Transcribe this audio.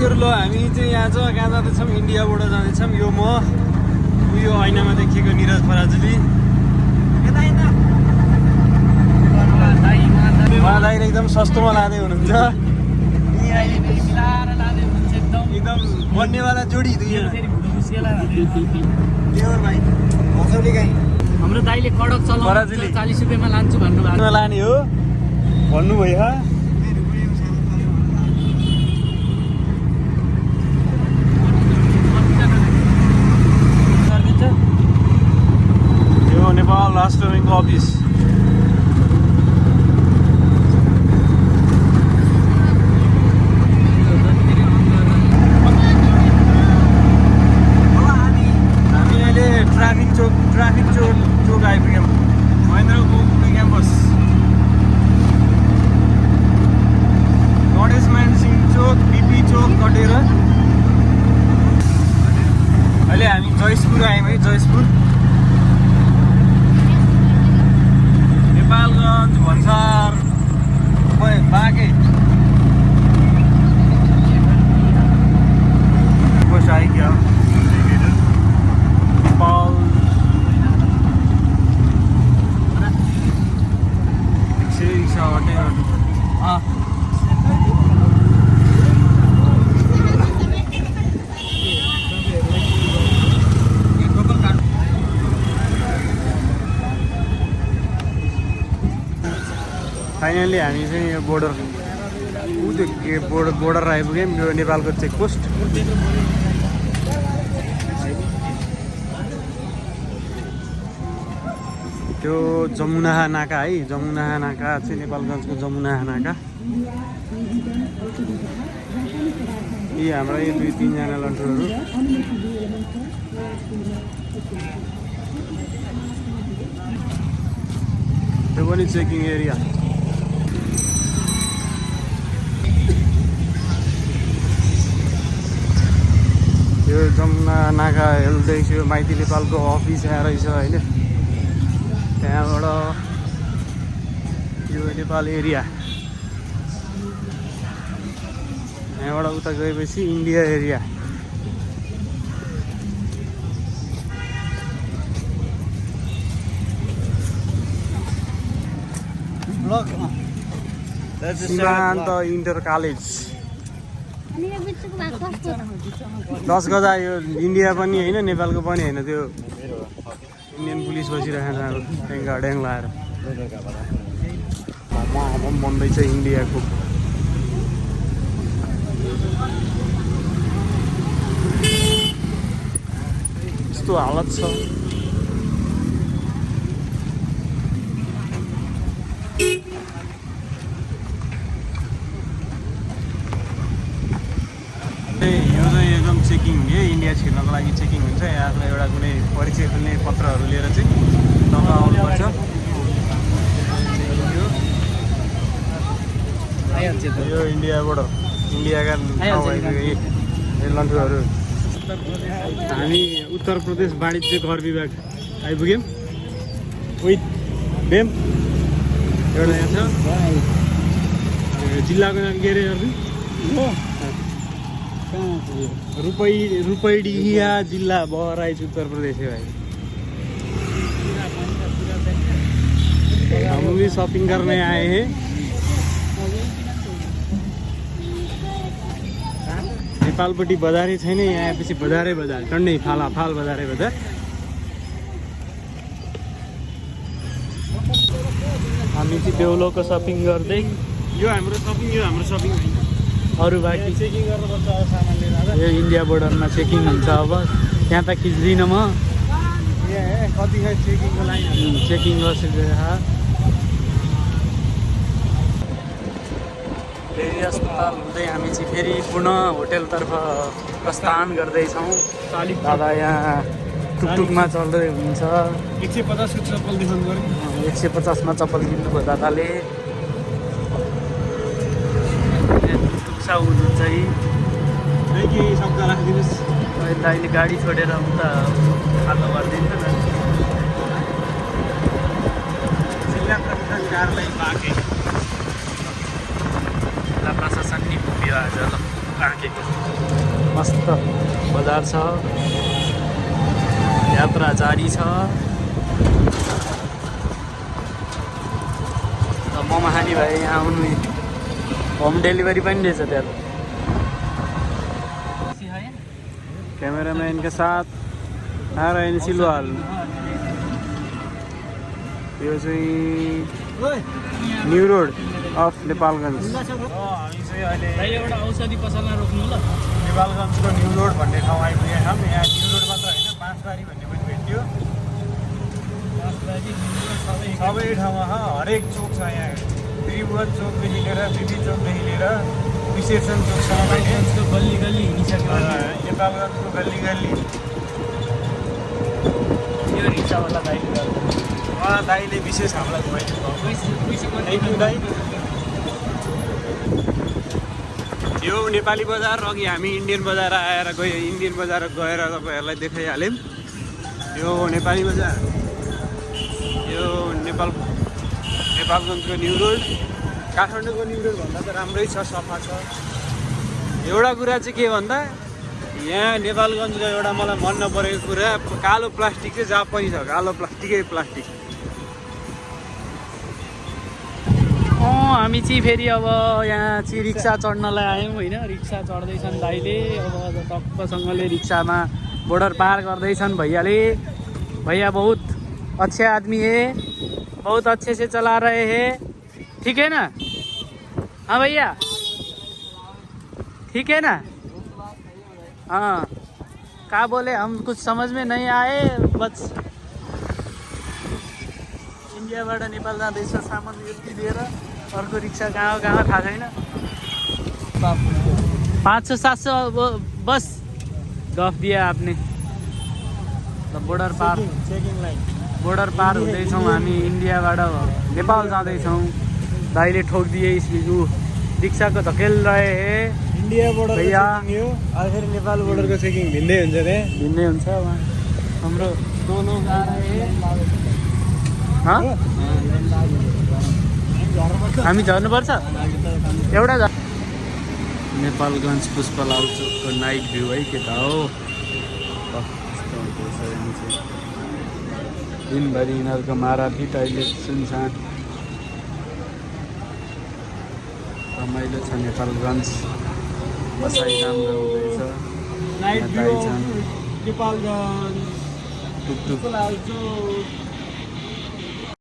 साथीहरु ल हामी चाहिँ यहाँ छ कहाँ जाँदैछौँ इन्डियाबाट जाँदैछौँ यो म उयो ऐनामा देखिएको निरज पराजुली उहाँलाई एकदम सस्तोमा लाँदै हुनुहुन्छ एकदम बन्नेवाला जोडी हाम्रो दाइले कडक चलाउँछ 40 रुपैयाँमा लान्छु भन्नुभएको लाने हो भन्नुभयो यो नेपाल राष्ट्र ब्याङ्कको अफिस ट्राफिक चोक आइपुग्यौँ महेन्द्र गोकुल क्याम्पस गणेश मान सिंह चोक बिपी चोक कटेर अहिले हामी जयसपुर आयौँ है जयसपुर नेपालगञ्ज भन्सार बाँके बस आइक्यो नेपाल फाइनली हामी चाहिँ यो बोर्डर आइपुग्यौँ यो नेपालको चेकपोस्ट त्यो जमुनाहा नाका है जमुनाहा नाका चाहिँ नेपालगञ्जको जमुनाहा नाका यी हाम्रो यो 2-3 जना लन्ठुहरू त्यो पनि चेकिङ एरिया यो जमुना नाका हेर्दैछ यो माइती नेपालको अफिस यहाँ रहेछ होइन त्यहाँबाट यो नेपाल एरिया यहाँबाट उता गएपछि इन्डिया एरिया सीमान्त इन्टर कलेज 10 गजा यो इन्डिया पनि होइन नेपालको पनि होइन त्यो इन्डियन पुलिस बसिरहेको छ ड्याङ लाएर बन्दैछ इन्डियाको यस्तो हालत छ यो चाहिँ एकदम चेकिङ हुने इन्डिया छिर्नको लागि चेकिङ हुन्छ यहाँ आफूलाई एउटा कुनै परिचय खोल्ने पत्रहरू लिएर चाहिँ तपाईँ आउनुपर्छ यो इन्डिया बोर्डर इन्डियाका लन्ठुहरू हामी उत्तर प्रदेश वाणिज्य कर विभाग आइपुग्यौँ विथ बेम एउटा यहाँ छ जिल्लाको नाम के अरे रुपैडिया जिला बहराइच उत्तर प्रदेश है भाई हम भी शॉपिंग करने आए हैं नेपालपट्टि बजारै छैन यहाँ आएपछि बजारै बजार टन्नै फाल बजारै बजार हामी चाहिँ देउलोको शपिङ गर्दै यो हाम्रो शपिङ अरू बाँकी चेकिङ गर्नुपर्छ सामान लिएर यो इन्डिया बोर्डरमा चेकिङ हुन्छ अब त्यहाँ त खिच्दिनँ म कति चेकिङको लाइन चेकिङ बसेको फेरि अस्पताल हुँदै हामी चाहिँ फेरि पुनः होटेलतर्फ प्रस्थान गर्दैछौँ दादा यहाँ टुकटुकमा चल्दै हुनुहुन्छ 150 को चप्पल देखाउनु पर्यो 150 मा चप्पल किन्नुभयो दादाले टुकसा हुनुहुन्छ है कि शब्द राखिदिनुहोस् अहिले गाडी छोडेर उता खाल्लो गरिदिन्छ न जिल्ला प्रशासन कार्यालय बाँके जिल्ला प्रशासन नि पुग्यो आज ल मस्त बजार छ, यात्रा जारी छ। मोमो खाने भाइ यहाँ आउनु, होम डेलिभरी पनि रहेछ त्यहाँ। कैमरामैन के साथ नारायण सिलवाल। यो चाहिँ न्यू रोड अफ नेपालगञ्ज। हामी चाहिँ अहिले एउटा औषधि पसलमा रोक्नु ल। नेपालगञ्जको न्यू रोड भन्ने ठाउँ आइपुगेका छौँ। यहाँ न्यू रोड मात्र होइन, पाँचबारी भन्ने पनि भेट्यो। सबै ठाउँमा हरेक चोक छ यहाँ। त्रिभुवन चोकदेखि लिएर बिबी चोकदेखि लिएर रिसेप्सन चोकसम्म भेट्यो। गल्ली गल्ली हिँडिसक्यो। नेपालगञ्जको गल्ली गल्ली। यो रिक्सावाला दाइले दाइले विशेष हामीलाई घुमाइदिनु थ्याङ्क यू दाइ। यो नेपाली बजार, अघि हामी इन्डियन बजार आएर गयो, इन्डियन बजार गएर तपाईँहरूलाई देखाइहाल्यौँ। यो नेपाली बजार, यो नेपालगञ्जको न्यू रोड। काठमाडौँको न्यू रोड भन्दा त राम्रै छ, सफा छ। एउटा कुरा चाहिँ के भन्दा यहाँ नेपालगञ्जको एउटा मलाई मन नपरेको कुरा, कालो प्लास्टिक चाहिँ जहाँ पनि छ, कालो प्लास्टिकै प्लास्टिक। हामी चाहिँ फेरि अब यहाँ चाहिँ रिक्सा चढ्नलाई आयौँ होइन। रिक्सा चढ्दैछन् दाइले, अब टक्कसँगले रिक्सामा बोर्डर पार गर्दैछन् भैयाले। भैया बहुत अच्छे आदमी है, बहुत अच्छे से चला रहे हैं, ठीक है ना? हाँ भैया, ठीक है ना? हाँ, क्या बोले, हम कुछ समझ में नहीं आए। बस इन्डियाबाट नेपाल जाँदैछ सामान यति लिएर, अर्को रिक्सा कहाँ थाहा छैन। 500-700 बस गफ दिया आपने। बोर्डर पार, बोर्डर पार हुँदैछौँ हामी, इन्डियाबाट नेपाल जाँदैछौँ। दाइले ठोकिदिए इसको रिक्साको धकेल रहे हे। इन्डिया बोर्डर भैया फेरि नेपाल बोर्डरको चेकिङ भिन्दै हुन्छ रे। भिन्दै हुन्छ। वहाँ हाम्रो दोनों आ रहे हैं। हामी झर्नुपर्छ एउटा। नेपालगञ्ज पुष्पलाल चोकको नाइट भ्यू है, के त हो। दिनभरि यिनीहरूको माराथी टोइलेट सुनसान, रमाइलो छ नेपालगञ्ज। बसाइ राम्रो हुँदैछ। Night view Nepalgunj tuktuk